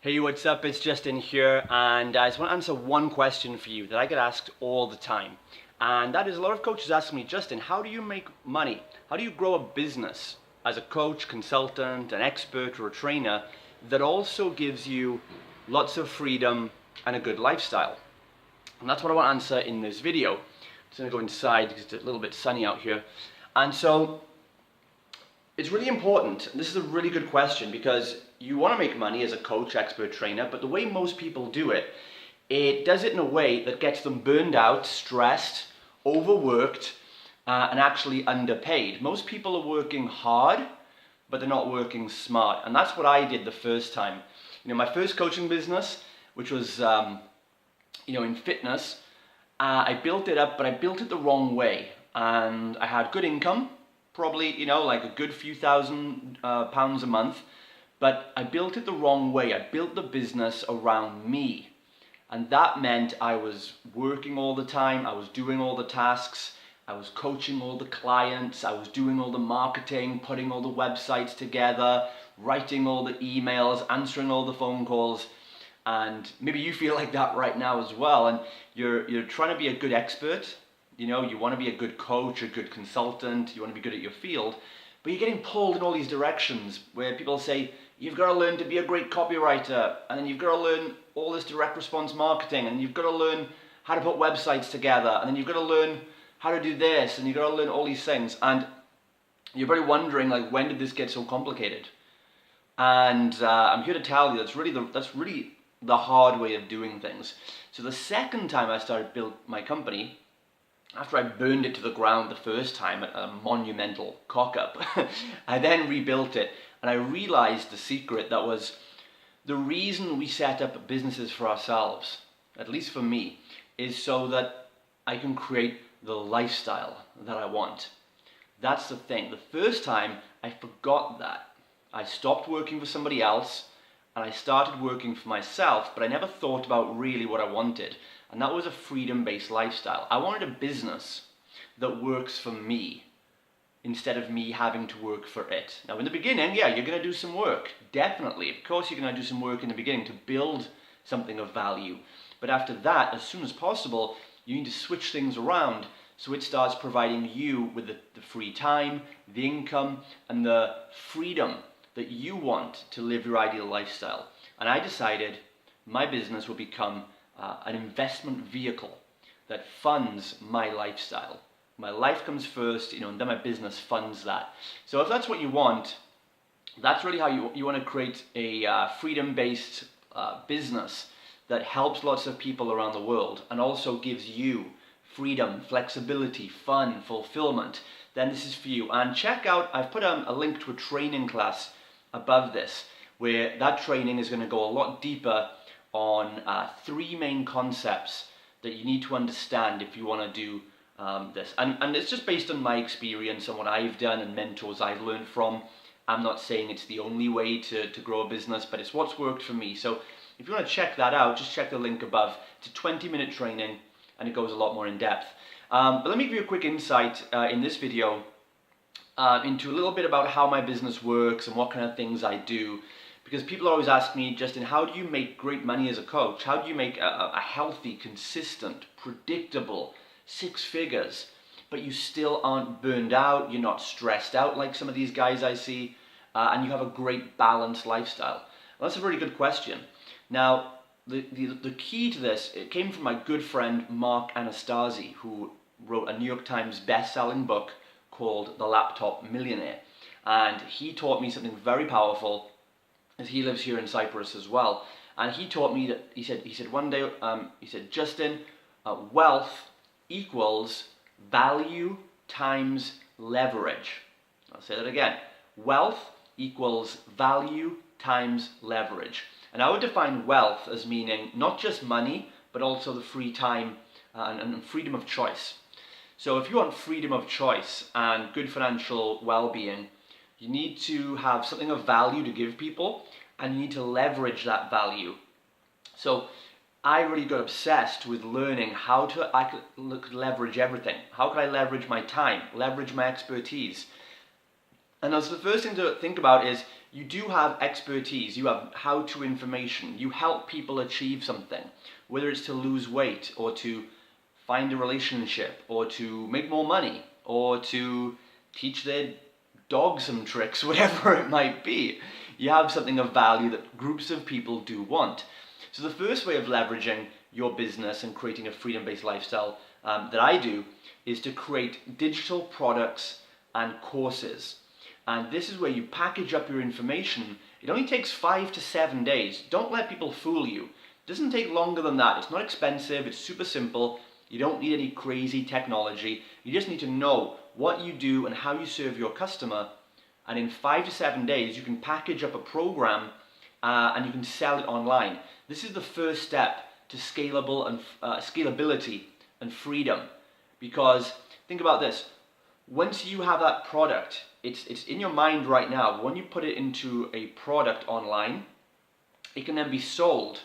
Hey, what's up? It's Justin here, and I just want to answer one question for you that I get asked all the time. And that is, a lot of coaches ask me, Justin, how do you make money? How do you grow a business as a coach, consultant, an expert, or a trainer that also gives you lots of freedom and a good lifestyle? And that's what I want to answer in this video. I'm just going to go inside because it's a little bit sunny out here. And so it's really important. This is a really good question because you want to make money as a coach, expert, trainer, but the way most people do it, it does it in a way that gets them burned out, stressed, overworked, and actually underpaid. Most people are working hard, but they're not working smart. And that's what I did the first time. My first coaching business, which was, in fitness, I built it up, but I built it the wrong way. And I had good income, probably, like a good few thousand pounds a month, but I built it the wrong way. I built the business around me. And that meant I was working all the time, I was doing all the tasks, I was coaching all the clients, I was doing all the marketing, putting all the websites together, writing all the emails, answering all the phone calls. And maybe you feel like that right now as well. And you're trying to be a good expert. You want to be a good coach, a good consultant, you want to be good at your field, but you're getting pulled in all these directions where people say, you've got to learn to be a great copywriter, and then you've got to learn all this direct response marketing, and you've got to learn how to put websites together, and then you've got to learn how to do this, and you've got to learn all these things. And you're probably wondering, when did this get so complicated? And I'm here to tell you that's really the hard way of doing things. So the second time I started build my company, after I burned it to the ground the first time at a monumental cock-up, I then rebuilt it, and I realized the secret that was the reason we set up businesses for ourselves, at least for me, is so that I can create the lifestyle that I want. That's the thing. The first time I forgot that. I stopped working for somebody else and I started working for myself, but I never thought about really what I wanted. And that was a freedom-based lifestyle. I wanted a business that works for me instead of me having to work for it. Now in the beginning, yeah, you're going to do some work. Definitely. Of course you're going to do some work in the beginning to build something of value. But after that, as soon as possible, you need to switch things around so it starts providing you with the free time, the income, and the freedom that you want to live your ideal lifestyle. And I decided my business will become an investment vehicle that funds my lifestyle. My life comes first, and then my business funds that. So if that's what you want, that's really how you want to create a freedom-based business that helps lots of people around the world and also gives you freedom, flexibility, fun, fulfillment, then this is for you. And check out, I've put a link to a training class above this, where that training is going to go a lot deeper on three main concepts that you need to understand if you want to do this. And it's just based on my experience and what I've done and mentors I've learned from. I'm not saying it's the only way to grow a business, but it's what's worked for me. So if you want to check that out, just check the link above. It's a 20-minute training and it goes a lot more in depth. But let me give you a quick insight in this video into a little bit about how my business works and what kind of things I do. Because people always ask me, Justin, how do you make great money as a coach? How do you make a healthy, consistent, predictable 6 figures, but you still aren't burned out, you're not stressed out like some of these guys I see, and you have a great balanced lifestyle? Well, that's a very good question. Now, the key to this, it came from my good friend Mark Anastasi, who wrote a New York Times best-selling book called The Laptop Millionaire. And he taught me something very powerful, as he lives here in Cyprus as well. And he taught me that, he said one day, Justin, wealth equals value times leverage. I'll say that again. Wealth equals value times leverage. And I would define wealth as meaning not just money, but also the free time and freedom of choice. So if you want freedom of choice and good financial well-being, you need to have something of value to give people, and you need to leverage that value. So I really got obsessed with learning how I could leverage everything. How could I leverage my time, leverage my expertise? And that's the first thing to think about is you do have expertise, you have how-to information, you help people achieve something, whether it's to lose weight or to find a relationship or to make more money or to teach their dog some tricks, whatever it might be. You have something of value that groups of people do want. So the first way of leveraging your business and creating a freedom-based lifestyle that I do is to create digital products and courses. And this is where you package up your information. It only takes 5 to 7 days. Don't let people fool you. It doesn't take longer than that. It's not expensive. It's super simple. You don't need any crazy technology. You just need to know what you do and how you serve your customer. And in 5 to 7 days, you can package up a program and you can sell it online. This is the first step to scalability and freedom. Because think about this. Once you have that product, it's in your mind right now. When you put it into a product online, it can then be sold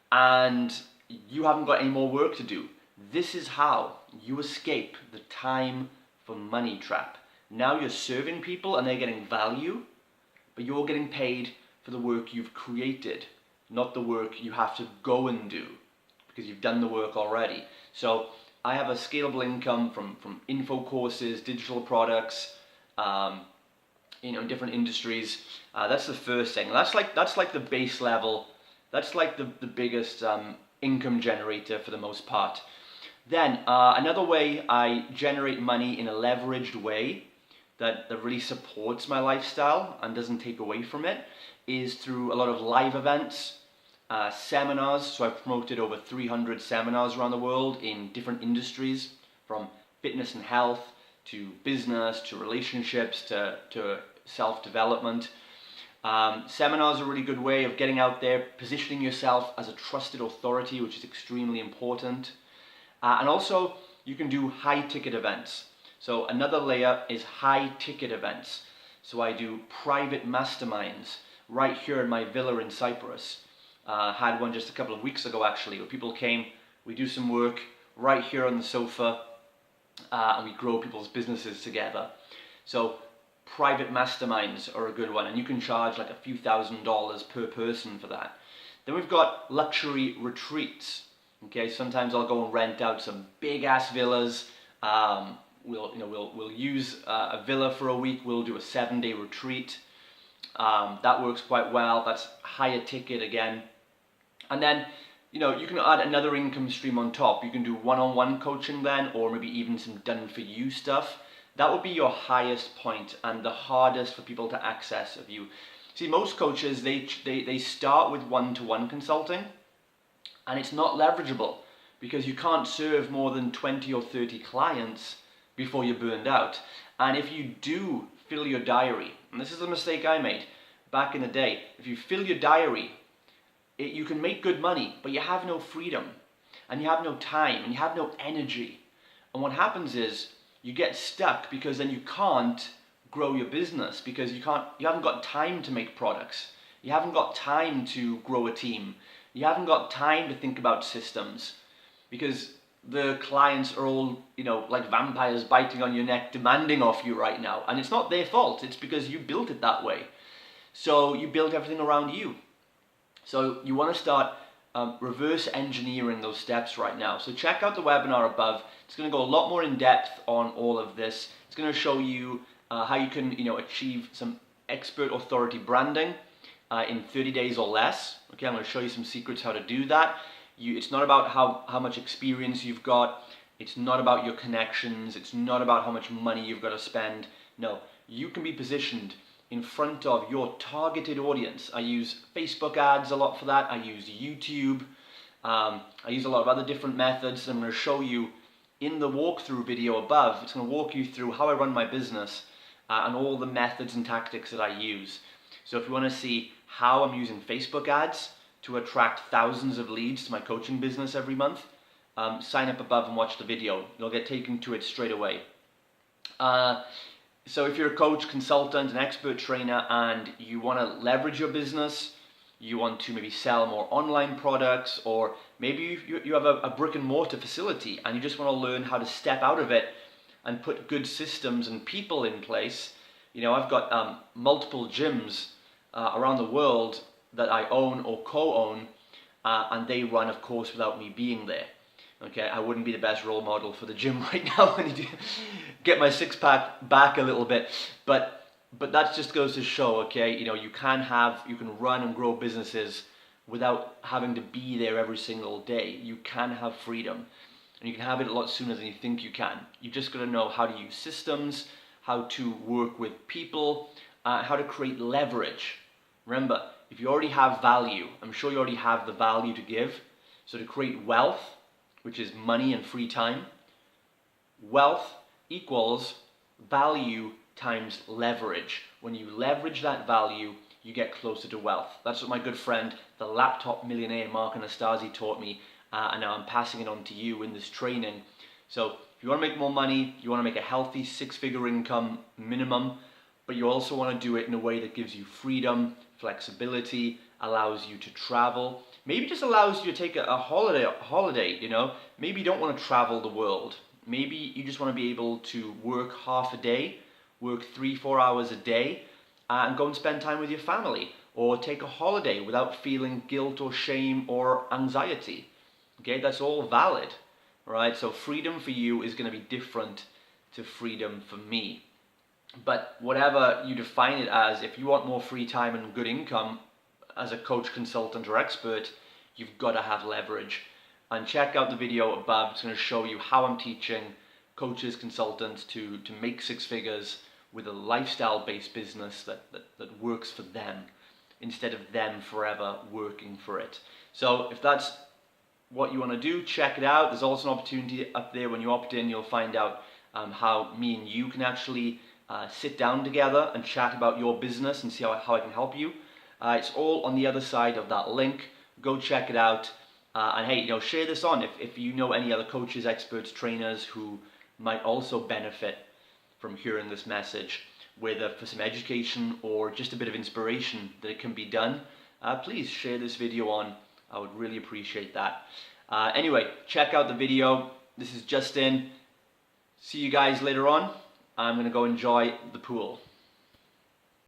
and you haven't got any more work to do. This is how you escape the time for money trap. Now you're serving people and they're getting value, but you're getting paid for the work you've created, not the work you have to go and do because you've done the work already. So I have a scalable income from info courses, digital products, in different industries. That's the first thing. That's like the base level. That's like the biggest income generator for the most part. Then another way I generate money in a leveraged way that really supports my lifestyle and doesn't take away from it is through a lot of live events, seminars. So I've promoted over 300 seminars around the world in different industries, from fitness and health to business to relationships to self-development. Seminars are a really good way of getting out there, positioning yourself as a trusted authority, which is extremely important. And also, you can do high-ticket events. So another layer is high-ticket events. So I do private masterminds right here in my villa in Cyprus. Had one just a couple of weeks ago, actually, where people came, we do some work right here on the sofa, and we grow people's businesses together. So private masterminds are a good one, and you can charge like a few $1,000s per person for that. Then we've got luxury retreats. Okay, sometimes I'll go and rent out some big ass villas. We'll use a villa for a week. We'll do a 7-day retreat. That works quite well. That's higher ticket again. And then you can add another income stream on top. You can do one-on-one coaching then, or maybe even some done-for-you stuff. That would be your highest point and the hardest for people to access of you. See, most coaches, they start with one-to-one consulting, and it's not leverageable because you can't serve more than 20 or 30 clients before you're burned out. And if you do fill your diary, and this is a mistake I made back in the day, if you fill your diary, you can make good money, but you have no freedom, and you have no time, and you have no energy. And what happens is you get stuck because then you can't grow your business because you haven't got time to make products. You haven't got time to grow a team. You haven't got time to think about systems because the clients are all, like vampires biting on your neck, demanding off you right now. And it's not their fault. It's because you built it that way. So you build everything around you. So you want to start reverse engineering those steps right now. So check out the webinar above. It's going to go a lot more in depth on all of this. It's going to show you how you can, achieve some expert authority branding in 30 days or less. Okay, I'm going to show you some secrets how to do that. It's not about how much experience you've got. It's not about your connections. It's not about how much money you've got to spend. No, you can be positioned in front of your targeted audience. I use Facebook ads a lot for that. I use YouTube. I use a lot of other different methods. I'm going to show you in the walkthrough video above. It's going to walk you through how I run my business and all the methods and tactics that I use. So if you want to see how I'm using Facebook ads to attract thousands of leads to my coaching business every month, sign up above and watch the video. You'll get taken to it straight away. So if you're a coach, consultant, an expert trainer, and you want to leverage your business, you want to maybe sell more online products, or maybe you have a brick and mortar facility and you just want to learn how to step out of it and put good systems and people in place. I've got multiple gyms around the world that I own or co-own, and they run, of course, without me being there. Okay, I wouldn't be the best role model for the gym right now. I need to get my six-pack back a little bit, but that just goes to show, okay, you know, you can run and grow businesses without having to be there every single day. You can have freedom, and you can have it a lot sooner than you think you can. You just got to know how to use systems, how to work with people, how to create leverage. Remember, if you already have value, I'm sure you already have the value to give. So to create wealth, which is money and free time, wealth equals value times leverage. When you leverage that value, you get closer to wealth. That's what my good friend, the laptop millionaire Mark Anastasi, taught me, and now I'm passing it on to you in this training. So if you want to make more money, you want to make a healthy six-figure income minimum, but you also want to do it in a way that gives you freedom, flexibility, allows you to travel, maybe just allows you to take a holiday, you know. Maybe you don't want to travel the world. Maybe you just want to be able to work half a day, work 3-4 hours a day, and go and spend time with your family, or take a holiday without feeling guilt or shame or anxiety. Okay, that's all valid, right? So freedom for you is going to be different to freedom for me. But whatever you define it as, if you want more free time and good income as a coach, consultant, or expert, you've got to have leverage. And check out the video above. It's going to show you how I'm teaching coaches, consultants to make six figures with a lifestyle-based business that works for them, instead of them forever working for it. So if that's what you want to do, check it out. There's also an opportunity up there. When you opt in, you'll find out how me and you can actually sit down together and chat about your business and see how I can help you. It's all on the other side of that link. Go check it out. And hey, you know, share this on if you know any other coaches, experts, trainers who might also benefit from hearing this message, whether for some education or just a bit of inspiration that it can be done. Please share this video on. I would really appreciate that. Anyway, check out the video. This is Justin. See you guys later on. I'm going to go enjoy the pool.